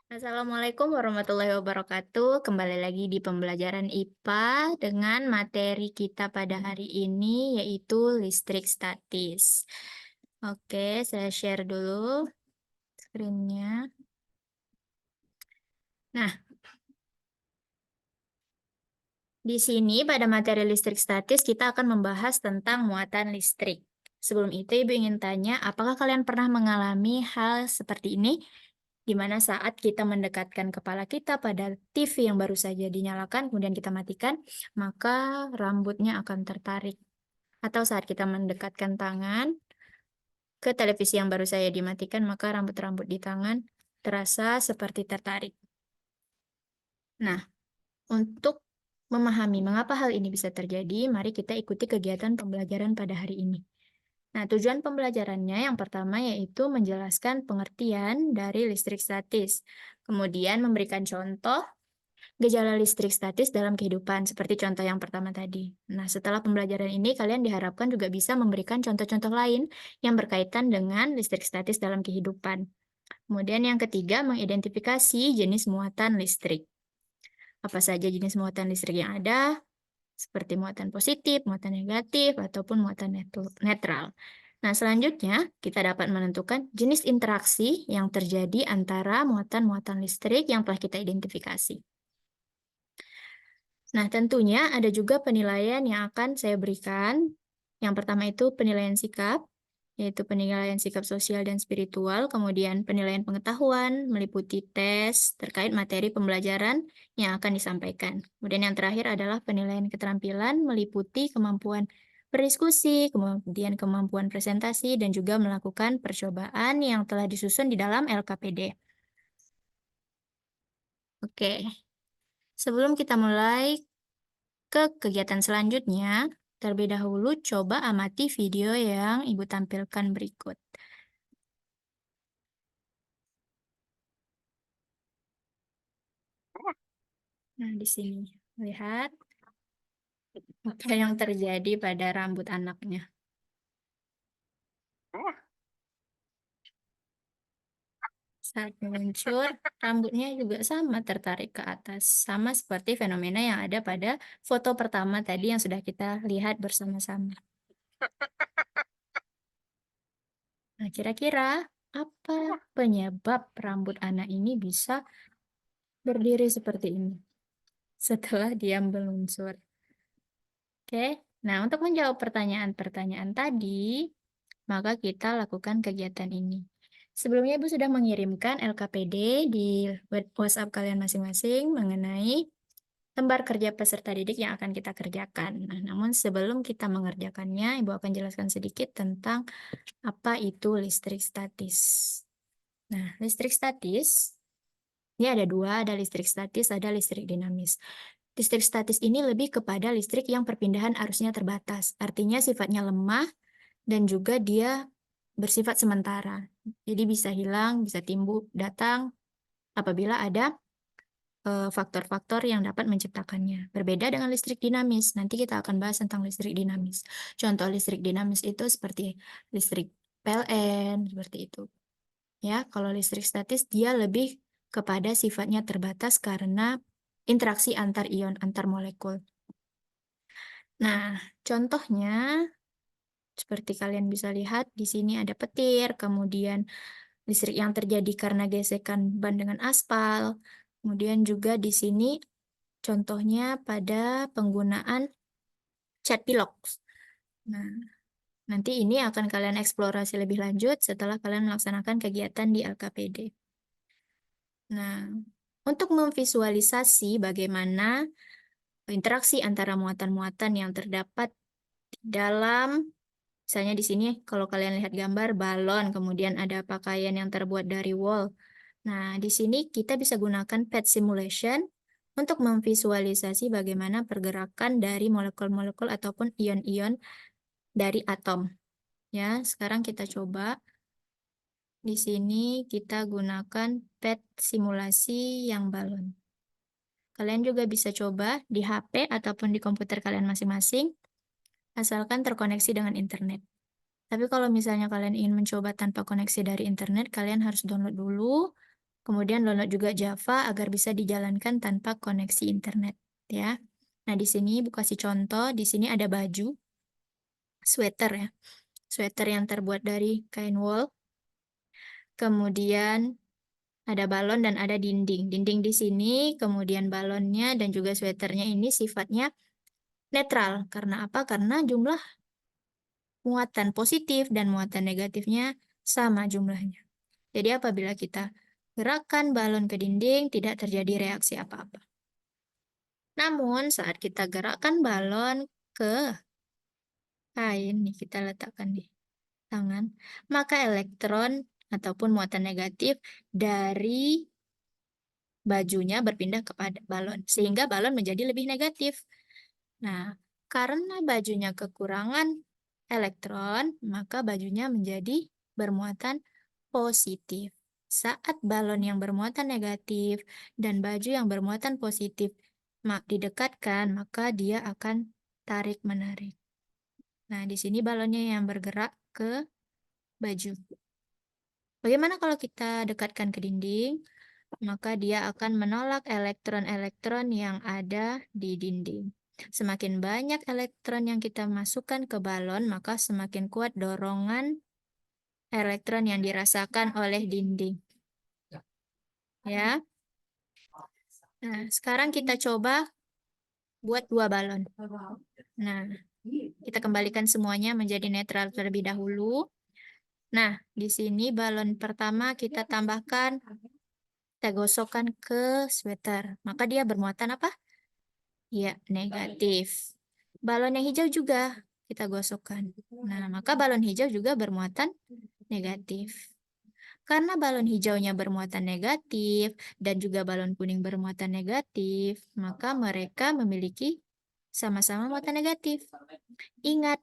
Assalamualaikum warahmatullahi wabarakatuh. Kembali lagi di pembelajaran IPA dengan materi kita pada hari ini yaitu listrik statis. Oke, saya share dulu screen-nya. Nah, di sini pada materi listrik statis kita akan membahas tentang muatan listrik. Sebelum itu, Ibu ingin tanya, apakah kalian pernah mengalami hal seperti ini? Di mana saat kita mendekatkan kepala kita pada TV yang baru saja dinyalakan, kemudian kita matikan, maka rambutnya akan tertarik. Atau saat kita mendekatkan tangan ke televisi yang baru saja dimatikan, maka rambut-rambut di tangan terasa seperti tertarik. Nah, untuk memahami mengapa hal ini bisa terjadi, mari kita ikuti kegiatan pembelajaran pada hari ini. Nah, tujuan pembelajarannya yang pertama yaitu menjelaskan pengertian dari listrik statis, kemudian memberikan contoh gejala listrik statis dalam kehidupan, seperti contoh yang pertama tadi. Nah, setelah pembelajaran ini, kalian diharapkan juga bisa memberikan contoh-contoh lain yang berkaitan dengan listrik statis dalam kehidupan. Kemudian yang ketiga, mengidentifikasi jenis muatan listrik. Apa saja jenis muatan listrik yang ada, seperti muatan positif, muatan negatif, ataupun muatan netral. Nah, selanjutnya kita dapat menentukan jenis interaksi yang terjadi antara muatan-muatan listrik yang telah kita identifikasi. Nah, tentunya ada juga penilaian yang akan saya berikan. Yang pertama itu penilaian sikap, yaitu penilaian sikap sosial dan spiritual, kemudian penilaian pengetahuan, meliputi tes terkait materi pembelajaran yang akan disampaikan. Kemudian yang terakhir adalah penilaian keterampilan, meliputi kemampuan berdiskusi, kemudian kemampuan presentasi, dan juga melakukan percobaan yang telah disusun di dalam LKPD. Oke, sebelum kita mulai ke kegiatan selanjutnya, terlebih dahulu coba amati video yang Ibu tampilkan berikut. Nah, di sini lihat apa yang terjadi pada rambut anaknya. Saat meluncur, rambutnya juga sama tertarik ke atas, sama seperti fenomena yang ada pada foto pertama tadi yang sudah kita lihat bersama-sama. Nah, kira-kira apa penyebab rambut anak ini bisa berdiri seperti ini setelah dia meluncur? Oke, nah untuk menjawab pertanyaan-pertanyaan tadi, maka kita lakukan kegiatan ini. Sebelumnya Ibu sudah mengirimkan LKPD di WhatsApp kalian masing-masing mengenai lembar kerja peserta didik yang akan kita kerjakan. Nah, namun sebelum kita mengerjakannya, Ibu akan jelaskan sedikit tentang apa itu listrik statis. Nah, listrik statis, ini ada dua, ada listrik statis, ada listrik dinamis. Listrik statis ini lebih kepada listrik yang perpindahan arusnya terbatas. Artinya sifatnya lemah dan juga dia bersifat sementara. Jadi bisa hilang, bisa timbul, datang apabila ada faktor-faktor yang dapat menciptakannya. Berbeda dengan listrik dinamis. Nanti kita akan bahas tentang listrik dinamis. Contoh listrik dinamis itu seperti listrik PLN, seperti itu. Ya, kalau listrik statis dia lebih kepada sifatnya terbatas karena interaksi antar ion, antar molekul. Nah, contohnya seperti kalian bisa lihat di sini ada petir, kemudian listrik yang terjadi karena gesekan ban dengan aspal. Kemudian juga di sini contohnya pada penggunaan cat pilox. Nah, nanti ini akan kalian eksplorasi lebih lanjut setelah kalian melaksanakan kegiatan di LKPD. Nah, untuk memvisualisasi bagaimana interaksi antara muatan-muatan yang terdapat di dalam, misalnya di sini kalau kalian lihat gambar balon, kemudian ada pakaian yang terbuat dari wool. Nah, di sini kita bisa gunakan PET simulation untuk memvisualisasi bagaimana pergerakan dari molekul-molekul ataupun ion-ion dari atom. Ya, sekarang kita coba. Di sini kita gunakan PET simulasi yang balon. Kalian juga bisa coba di HP ataupun di komputer kalian masing-masing, asalkan terkoneksi dengan internet. Tapi kalau misalnya kalian ingin mencoba tanpa koneksi dari internet, kalian harus download dulu Kemudian download juga Java agar bisa dijalankan tanpa koneksi internet, ya. Nah, di sini Ibu kasih contoh, di sini ada baju, sweater ya. Sweater yang terbuat dari kain wool. Kemudian ada balon dan ada dinding. Dinding di sini, kemudian balonnya dan juga sweaternya ini sifatnya netral. Karena apa? Karena jumlah muatan positif dan muatan negatifnya sama jumlahnya. Jadi apabila kita gerakkan balon ke dinding, tidak terjadi reaksi apa-apa. Namun saat kita gerakkan balon ke kain, nih kita letakkan di tangan, maka elektron ataupun muatan negatif dari bajunya berpindah kepada balon, sehingga balon menjadi lebih negatif. Nah, karena bajunya kekurangan elektron, maka bajunya menjadi bermuatan positif. Saat balon yang bermuatan negatif dan baju yang bermuatan positif didekatkan, maka dia akan tarik-menarik. Nah, di sini balonnya yang bergerak ke baju. Bagaimana kalau kita dekatkan ke dinding? Maka dia akan menolak elektron-elektron yang ada di dinding. Semakin banyak elektron yang kita masukkan ke balon, maka semakin kuat dorongan elektron yang dirasakan oleh dinding. Ya. Nah, sekarang kita coba buat 2 balon. Nah, kita kembalikan semuanya menjadi netral terlebih dahulu. Nah, di sini balon pertama kita tambahkan, kita gosokkan ke sweater. Maka dia bermuatan apa? Ya, negatif. Balon yang hijau juga kita gosokkan. Nah, maka balon hijau juga bermuatan negatif. Karena balon hijaunya bermuatan negatif dan juga balon kuning bermuatan negatif, maka mereka memiliki sama-sama muatan negatif. Ingat,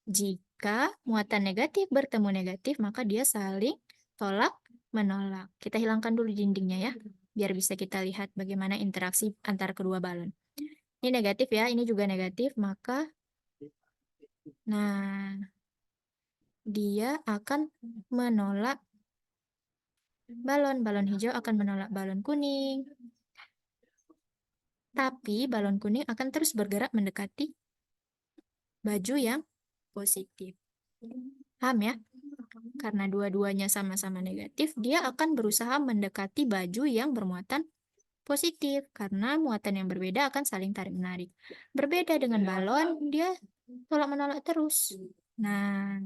jika muatan negatif bertemu negatif, maka dia saling tolak menolak. Kita hilangkan dulu dindingnya ya, biar bisa kita lihat bagaimana interaksi antara kedua balon. Ini negatif ya, ini juga negatif, maka nah dia akan menolak balon. Balon hijau akan menolak balon kuning. Tapi balon kuning akan terus bergerak mendekati baju yang positif. Paham ya? Karena dua-duanya sama-sama negatif, dia akan berusaha mendekati baju yang bermuatan positif. Karena muatan yang berbeda akan saling tarik-menarik. Berbeda dengan balon, dia tolak-menolak terus. Nah,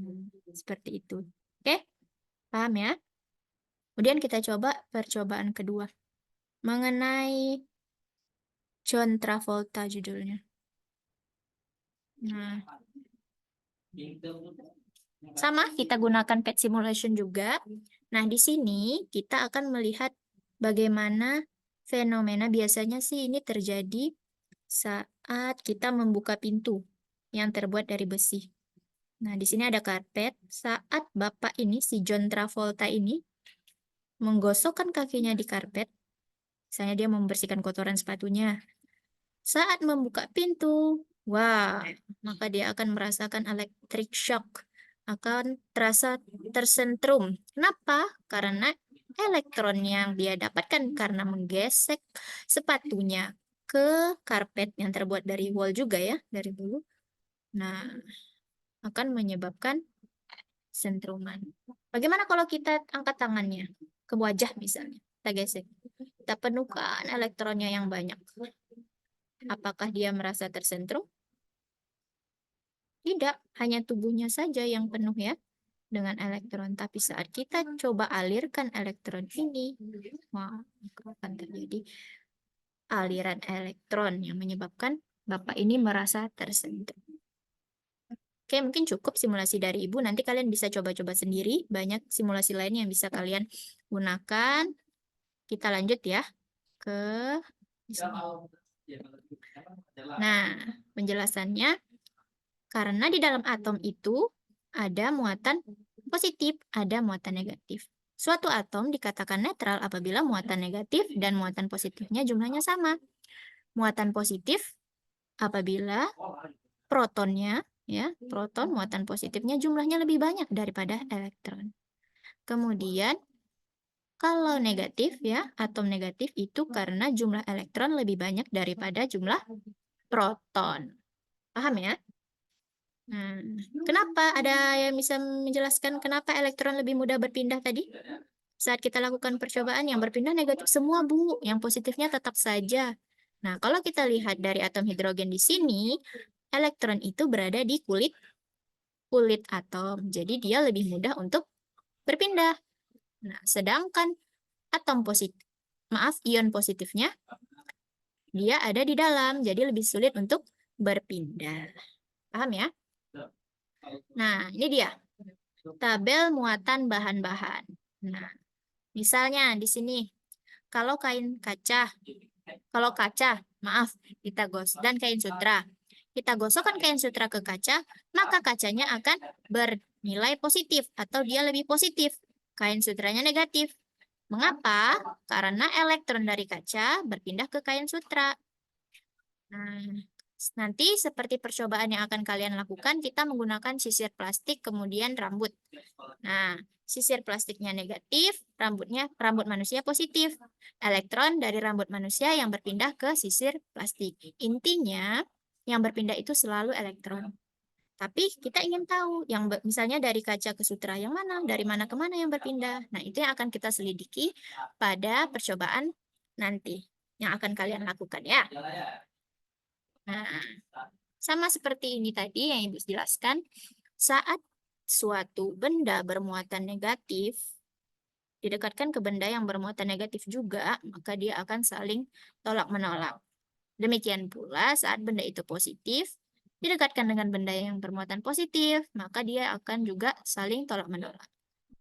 seperti itu. Oke? Paham ya? Kemudian kita coba percobaan kedua. Mengenai John Travolta judulnya. Nah, sama, kita gunakan pet simulation juga. Nah, di sini kita akan melihat bagaimana fenomena biasanya sih ini terjadi saat kita membuka pintu yang terbuat dari besi. Nah, di sini ada karpet. Saat Bapak ini, si John Travolta ini, menggosokkan kakinya di karpet, misalnya dia membersihkan kotoran sepatunya. Saat membuka pintu, wah, maka dia akan merasakan electric shock, akan terasa tersentrum. Kenapa? Karena elektron yang dia dapatkan karena menggesek sepatunya ke karpet yang terbuat dari wool juga ya, dari bulu. Nah, akan menyebabkan sentruman. Bagaimana kalau kita angkat tangannya ke wajah misalnya, kita gesek, kita penuhkan elektronnya yang banyak. Apakah dia merasa tersentrum? Tidak, hanya tubuhnya saja yang penuh ya dengan elektron. Tapi saat kita coba alirkan elektron ini, wah, akan terjadi aliran elektron yang menyebabkan Bapak ini merasa tersentrum. Oke, mungkin cukup simulasi dari Ibu. Nanti kalian bisa coba-coba sendiri. Banyak simulasi lain yang bisa kalian gunakan. Kita lanjut ya ke di sini. Nah, penjelasannya, karena di dalam atom itu ada muatan positif, ada muatan negatif. Suatu atom dikatakan netral apabila muatan negatif dan muatan positifnya jumlahnya sama. Muatan positif apabila protonnya, ya, proton muatan positifnya jumlahnya lebih banyak daripada elektron. Kemudian, Kalau negatif ya, atom negatif itu karena jumlah elektron lebih banyak daripada jumlah proton. Paham ya? Nah, kenapa? Ada yang bisa menjelaskan kenapa elektron lebih mudah berpindah tadi? Saat kita lakukan percobaan yang berpindah negatif semua, Bu. Yang positifnya tetap saja. Nah, kalau kita lihat dari atom hidrogen di sini, elektron itu berada di kulit atom. Jadi dia lebih mudah untuk berpindah. Nah, sedangkan atom positif, maaf, ion positifnya, dia ada di dalam, jadi lebih sulit untuk berpindah. Paham ya? Nah, ini dia tabel muatan bahan-bahan. Nah, misalnya di sini, kalau kaca, maaf, kita gosok, dan kain sutra. Kita gosokkan kain sutra ke kaca, maka kacanya akan bernilai positif atau dia lebih positif. Kain sutranya negatif. Mengapa? Karena elektron dari kaca berpindah ke kain sutra. Nah, nanti seperti percobaan yang akan kalian lakukan, kita menggunakan sisir plastik kemudian rambut. Nah, sisir plastiknya negatif, rambut manusia positif. Elektron dari rambut manusia yang berpindah ke sisir plastik. Intinya, yang berpindah itu selalu elektron. Tapi kita ingin tahu, misalnya dari kaca ke sutra yang mana, dari mana ke mana yang berpindah. Nah, itu yang akan kita selidiki pada percobaan nanti yang akan kalian lakukan ya. Nah, sama seperti ini tadi yang Ibu jelaskan, saat suatu benda bermuatan negatif, didekatkan ke benda yang bermuatan negatif juga, maka dia akan saling tolak-menolak. Demikian pula saat benda itu positif, didekatkan dengan benda yang bermuatan positif, maka dia akan juga saling tolak-menolak.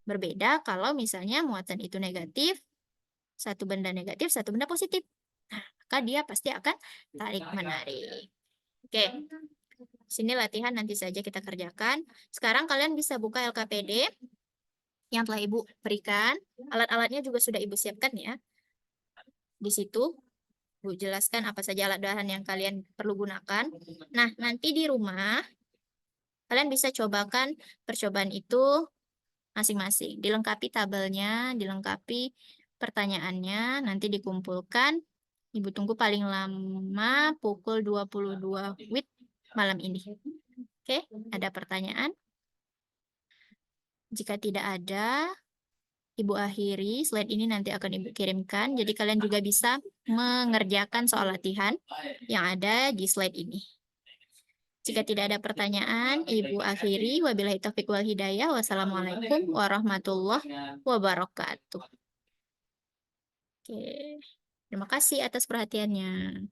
Berbeda kalau misalnya muatan itu negatif, satu benda negatif, satu benda positif. Nah, maka dia pasti akan tarik-menarik. Oke, sini latihan nanti saja kita kerjakan. Sekarang kalian bisa buka LKPD yang telah Ibu berikan. Alat-alatnya juga sudah Ibu siapkan ya. Di situ Bu jelaskan apa saja alat bahan yang kalian perlu gunakan. Nah, nanti di rumah kalian bisa cobakan percobaan itu masing-masing. Dilengkapi tabelnya, dilengkapi pertanyaannya, nanti dikumpulkan. Ibu tunggu paling lama pukul 22 WIB malam ini. Oke, ada pertanyaan? Jika tidak ada, Ibu akhiri. Slide ini nanti akan Ibu kirimkan. Jadi kalian juga bisa mengerjakan soal latihan yang ada di slide ini. Jika tidak ada pertanyaan, Ibu akhiri. Wabillahi taufiq wal hidayah. Wassalamualaikum warahmatullahi wabarakatuh. Oke. Terima kasih atas perhatiannya.